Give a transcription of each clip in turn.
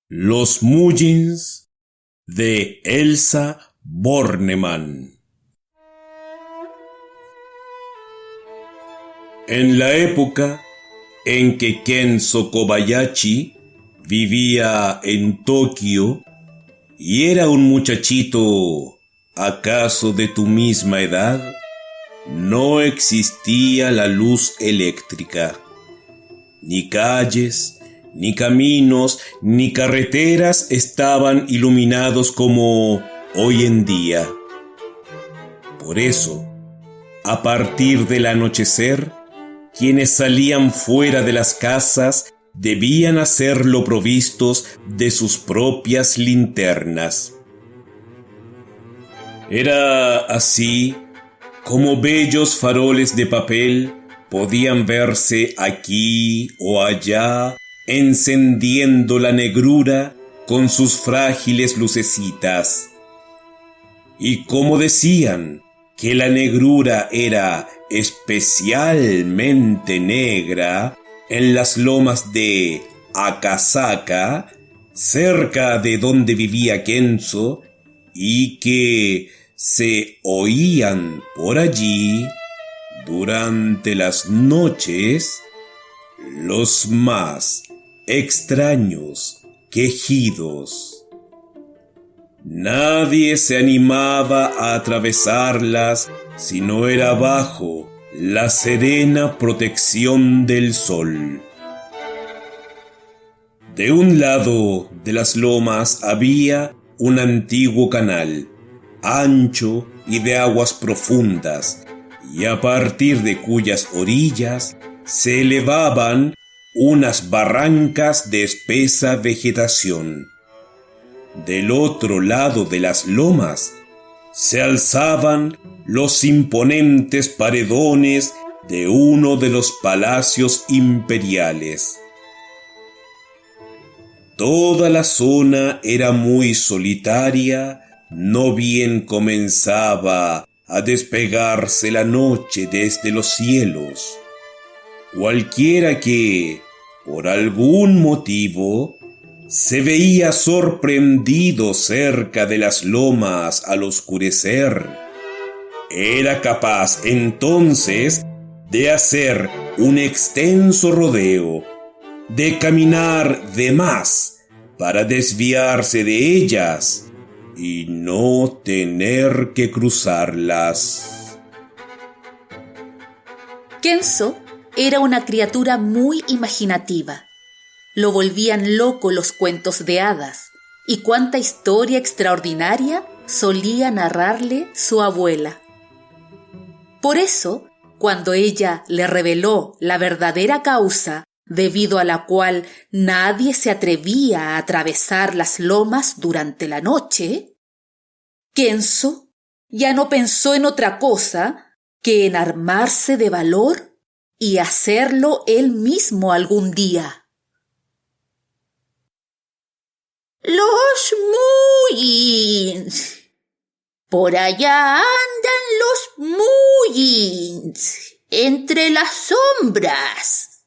Los Muggins de Elsa Bornemann. En la época en que Kenzo Kobayashi vivía en Tokio y era un muchachito acaso de tu misma edad, no existía la luz eléctrica, ni calles, ni caminos, ni carreteras estaban iluminados como hoy en día. Por eso, a partir del anochecer, quienes salían fuera de las casas debían hacerlo provistos de sus propias linternas. Era así como bellos faroles de papel podían verse aquí o allá, encendiendo la negrura con sus frágiles lucecitas. Y como decían que la negrura era especialmente negra en las lomas de Akasaka, cerca de donde vivía Kenzo, y que se oían por allí durante las noches los más extraños quejidos. Nadie se animaba a atravesarlas si no era bajo la serena protección del sol. De un lado de las lomas había un antiguo canal, ancho y de aguas profundas, y a partir de cuyas orillas se elevaban unas barrancas de espesa vegetación. Del otro lado de las lomas se alzaban los imponentes paredones de uno de los palacios imperiales. Toda la zona era muy solitaria, no bien comenzaba a despegarse la noche desde los cielos. Cualquiera que, por algún motivo, se veía sorprendido cerca de las lomas al oscurecer, era capaz entonces de hacer un extenso rodeo, de caminar de más para desviarse de ellas y no tener que cruzarlas. Kenzo era una criatura muy imaginativa. Lo volvían loco los cuentos de hadas, y cuánta historia extraordinaria solía narrarle su abuela. Por eso, cuando ella le reveló la verdadera causa debido a la cual nadie se atrevía a atravesar las lomas durante la noche, Kenzo ya no pensó en otra cosa que en armarse de valor y hacerlo él mismo algún día. Los Muggins. Por allá andan los Muggins, entre las sombras,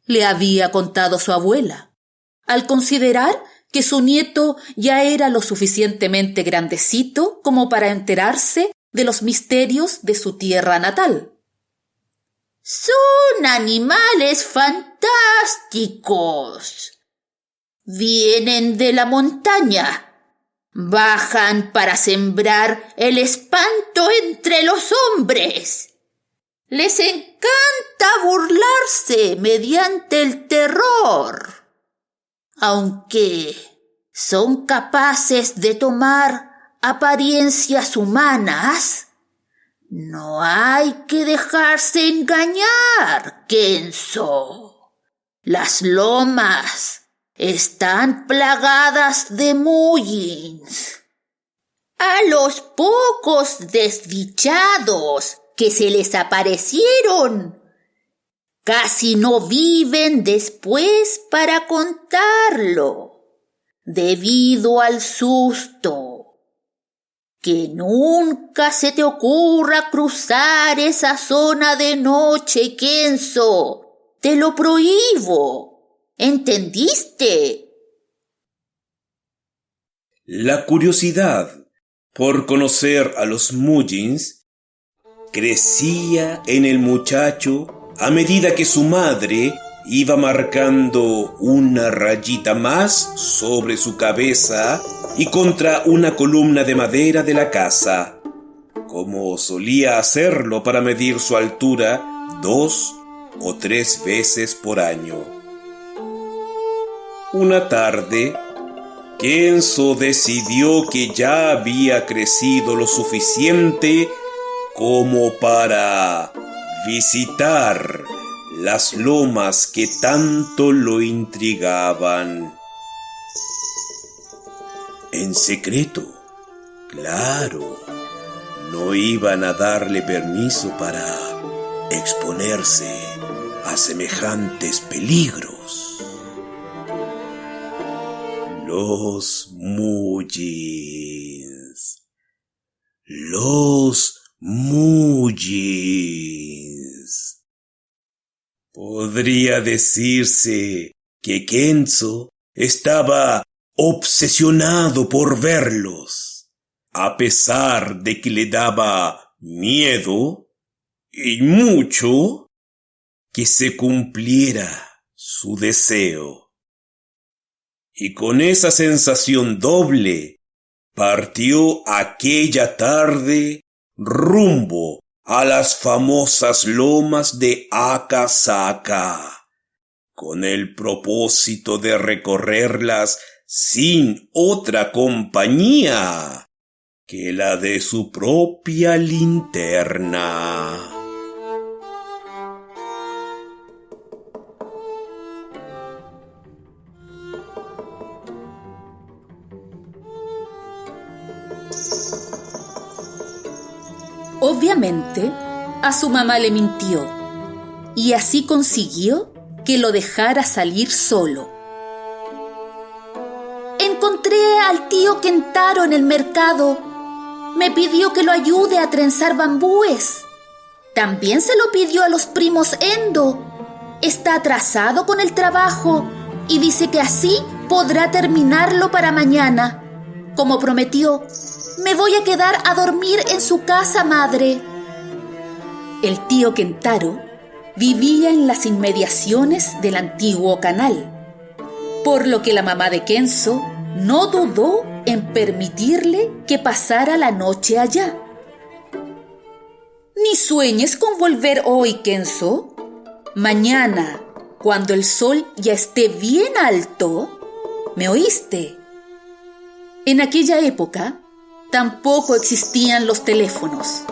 le había contado su abuela, al considerar que su nieto ya era lo suficientemente grandecito como para enterarse de los misterios de su tierra natal. Son animales fantásticos. Vienen de la montaña, bajan para sembrar el espanto entre los hombres. Les encanta burlarse mediante el terror, aunque son capaces de tomar apariencias humanas. No hay que dejarse engañar, Kenzo. Las lomas están plagadas de Muggins. A los pocos desdichados que se les aparecieron, casi no viven después para contarlo, debido al susto. Que nunca se te ocurra cruzar esa zona de noche, Kenzo. Te lo prohíbo. ¿Entendiste? La curiosidad por conocer a los Muggins crecía en el muchacho a medida que su madre iba marcando una rayita más sobre su cabeza y contra una columna de madera de la casa, como solía hacerlo para medir su altura 2 o 3 veces por año. Una tarde, Kenzo decidió que ya había crecido lo suficiente como para visitar las lomas que tanto lo intrigaban. En secreto, claro, no iban a darle permiso para exponerse a semejantes peligros. Los Muggins. Los Muggins. Podría decirse que Kenzo estaba obsesionado por verlos, a pesar de que le daba miedo, y mucho, que se cumpliera su deseo. Y con esa sensación doble, partió aquella tarde rumbo a las famosas lomas de Akasaka, con el propósito de recorrerlas sin otra compañía que la de su propia linterna. Obviamente, a su mamá le mintió, y así consiguió que lo dejara salir solo. Encontré al tío Kentaro en el mercado. Me pidió que lo ayude a trenzar bambúes. También se lo pidió a los primos Endo. Está atrasado con el trabajo y dice que así podrá terminarlo para mañana. Como prometió, me voy a quedar a dormir en su casa, madre. El tío Kentaro vivía en las inmediaciones del antiguo canal, por lo que la mamá de Kenzo no dudó en permitirle que pasara la noche allá. Ni sueñes con volver hoy, Kenzo. Mañana, cuando el sol ya esté bien alto, ¿me oíste? En aquella época tampoco existían los teléfonos,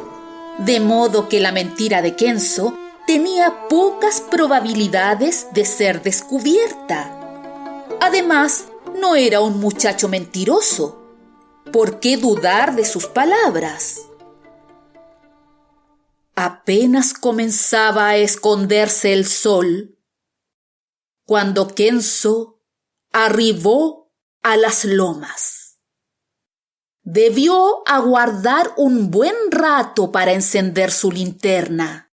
de modo que la mentira de Kenzo tenía pocas probabilidades de ser descubierta. Además, no era un muchacho mentiroso. ¿Por qué dudar de sus palabras? Apenas comenzaba a esconderse el sol cuando Kenzo arribó a las lomas. Debió aguardar un buen rato para encender su linterna,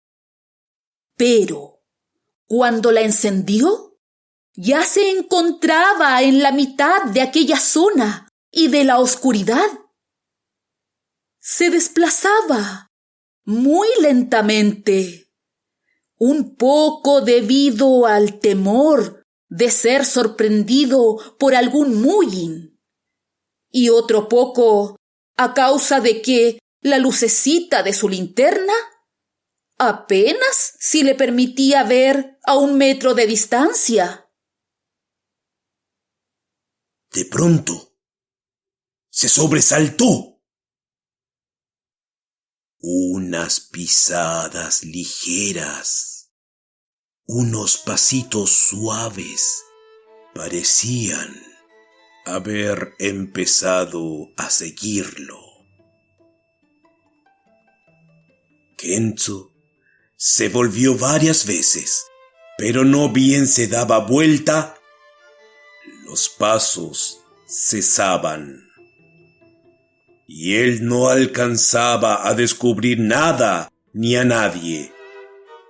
pero cuando la encendió, ya se encontraba en la mitad de aquella zona y de la oscuridad. Se desplazaba muy lentamente, un poco debido al temor de ser sorprendido por algún Muggin, y otro poco a causa de que la lucecita de su linterna apenas si le permitía ver a 1 metro de distancia. De pronto, se sobresaltó. Unas pisadas ligeras, unos pasitos suaves, parecían haber empezado a seguirlo. Kenzo se volvió varias veces, pero no bien se daba vuelta, los pasos cesaban, y él no alcanzaba a descubrir nada ni a nadie.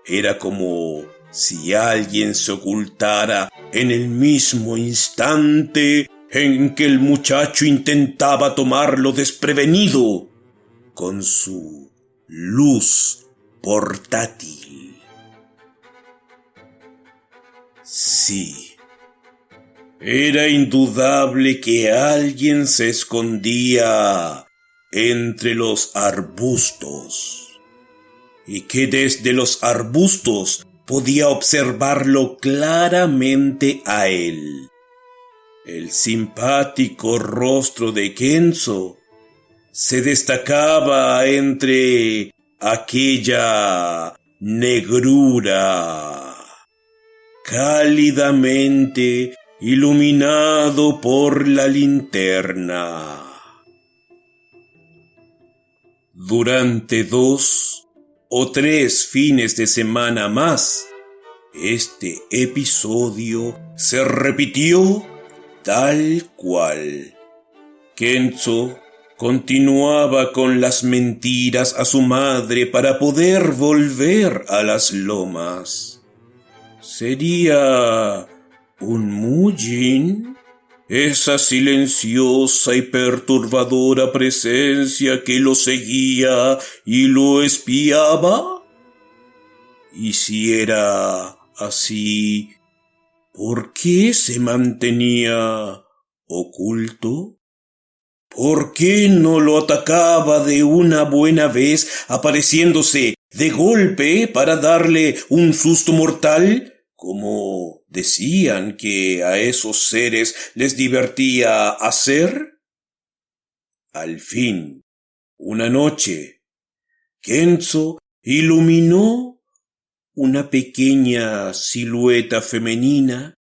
Era como si alguien se ocultara en el mismo instante en que el muchacho intentaba tomarlo desprevenido con su luz portátil. Sí, era indudable que alguien se escondía entre los arbustos y que desde los arbustos podía observarlo claramente a él. El simpático rostro de Kenzo se destacaba entre aquella negrura, cálidamente iluminado por la linterna. Durante 2 o 3 fines de semana más, este episodio se repitió tal cual. Kenzo continuaba con las mentiras a su madre para poder volver a las lomas. ¿Sería un Mujin? Esa silenciosa y perturbadora presencia que lo seguía y lo espiaba. Y si era así, ¿por qué se mantenía oculto? ¿Por qué no lo atacaba de una buena vez, apareciéndose de golpe para darle un susto mortal, como decían que a esos seres les divertía hacer? Al fin, una noche, Kenzo iluminó una pequeña silueta femenina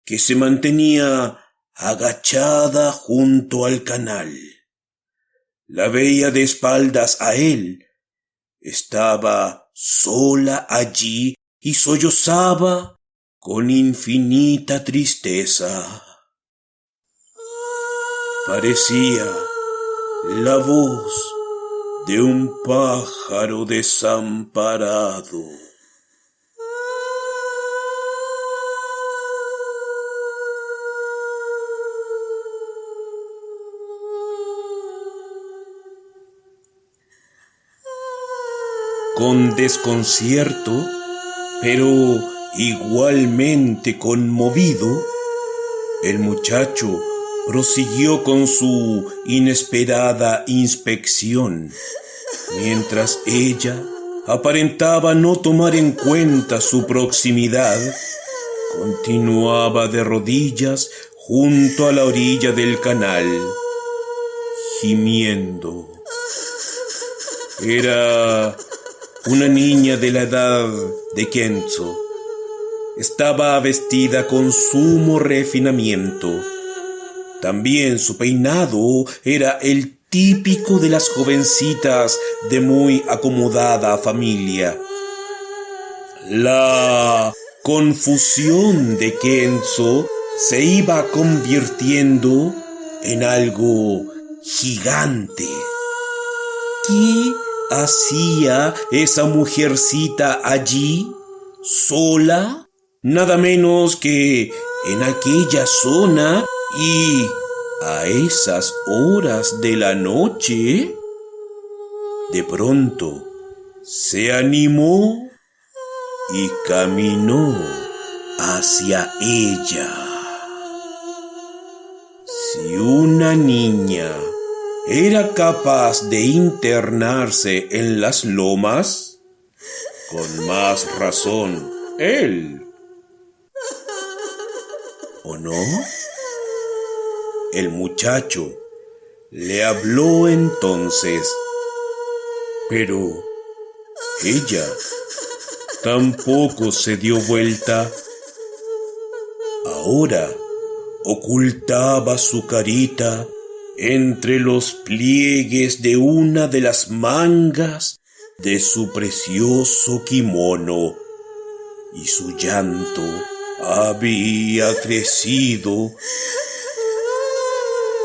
que se mantenía agachada junto al canal. La veía de espaldas a él. Estaba sola allí y sollozaba con infinita tristeza. Parecía la voz de un pájaro desamparado. Con desconcierto, pero igualmente conmovido, el muchacho prosiguió con su inesperada inspección, mientras ella aparentaba no tomar en cuenta su proximidad. Continuaba de rodillas junto a la orilla del canal, gimiendo. Era una niña de la edad de Kenzo. Estaba vestida con sumo refinamiento. También su peinado era el típico de las jovencitas de muy acomodada familia. La confusión de Kenzo se iba convirtiendo en algo gigante. ¿Qué hacía esa mujercita allí, sola, nada menos que en aquella zona y a esas horas de la noche? De pronto se animó y caminó hacia ella. Si una niña era capaz de internarse en las lomas, con más razón él, ¿o no? El muchacho le habló entonces, pero ella tampoco se dio vuelta. Ahora ocultaba su carita entre los pliegues de una de las mangas de su precioso kimono, y su llanto había crecido.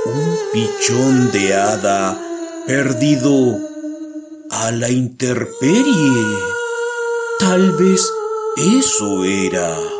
Un pichón de hada perdido a la intemperie. Tal vez Eso era